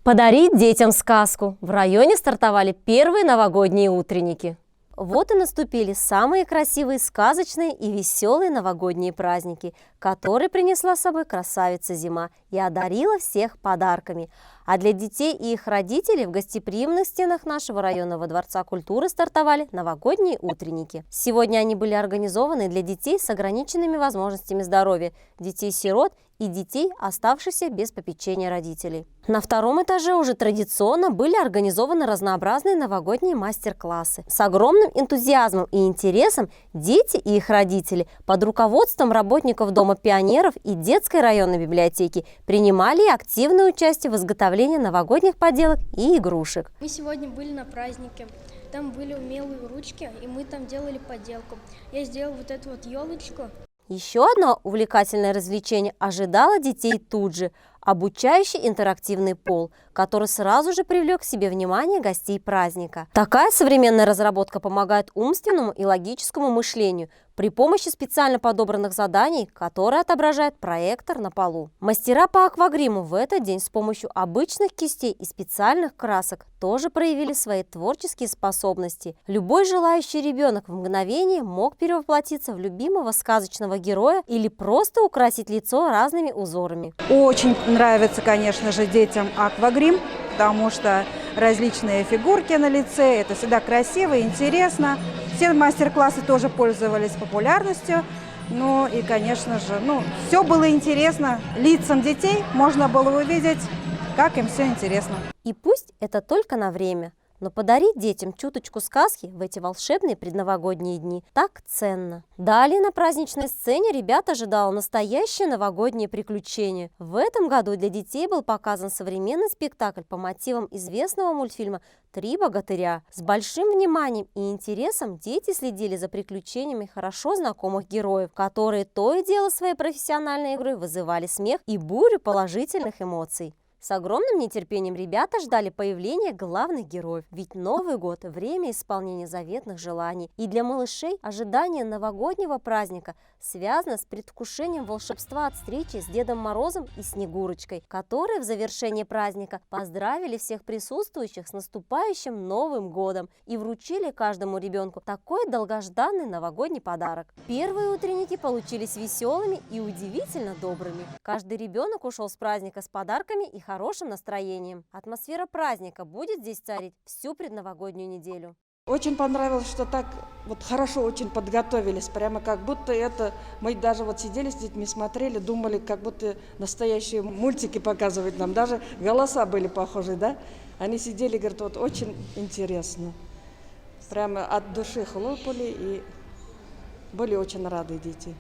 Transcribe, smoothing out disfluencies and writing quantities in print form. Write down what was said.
Подарить детям сказку. В районе стартовали первые новогодние утренники. Вот и наступили самые красивые, сказочные и веселые новогодние праздники, которые принесла с собой красавица зима и одарила всех подарками. А для детей и их родителей в гостеприимных стенах нашего районного дворца культуры стартовали новогодние утренники. Сегодня они были организованы для детей с ограниченными возможностями здоровья, детей-сирот и детей, оставшихся без попечения родителей. На втором этаже уже традиционно были организованы разнообразные новогодние мастер-классы. С огромным энтузиазмом и интересом дети и их родители под руководством работников Дома пионеров и детской районной библиотеки принимали активное участие в изготовлении новогодних поделок и игрушек. Мы сегодня были на празднике, там были умелые ручки, и мы там делали поделку. Я сделал вот эту вот елочку. Еще одно увлекательное развлечение ожидало детей тут же – обучающий интерактивный пол, который сразу же привлек к себе внимание гостей праздника. Такая современная разработка помогает умственному и логическому мышлению при помощи специально подобранных заданий, которые отображает проектор на полу. Мастера по аквагриму в этот день с помощью обычных кистей и специальных красок тоже проявили свои творческие способности. Любой желающий ребенок в мгновение мог перевоплотиться в любимого сказочного героя или просто украсить лицо разными узорами. Очень нравится, конечно же, детям аквагрим, потому что различные фигурки на лице, это всегда красиво и интересно. Все мастер-классы тоже пользовались популярностью. Ну и, конечно же, все было интересно. Лицам детей можно было увидеть, как им все интересно. И пусть это только на время, но подарить детям чуточку сказки в эти волшебные предновогодние дни так ценно. Далее на праздничной сцене ребят ожидало настоящее новогоднее приключение. В этом году для детей был показан современный спектакль по мотивам известного мультфильма «Три богатыря». С большим вниманием и интересом дети следили за приключениями хорошо знакомых героев, которые то и дело своей профессиональной игрой вызывали смех и бурю положительных эмоций. С огромным нетерпением ребята ждали появления главных героев, ведь Новый год – время исполнения заветных желаний. И для малышей ожидание новогоднего праздника связано с предвкушением волшебства от встречи с Дедом Морозом и Снегурочкой, которые в завершении праздника поздравили всех присутствующих с наступающим Новым годом и вручили каждому ребенку такой долгожданный новогодний подарок. Первые утренники получились веселыми и удивительно добрыми. Каждый ребенок ушел с праздника с подарками и хорошим настроением. Атмосфера праздника будет здесь царить всю предновогоднюю неделю. Очень понравилось, что так вот хорошо очень подготовились, прямо как будто это, мы даже вот сидели с детьми, смотрели, думали, как будто настоящие мультики показывают нам, даже голоса были похожи, да? Они сидели, говорят, вот очень интересно, прямо от души хлопали и были очень рады дети.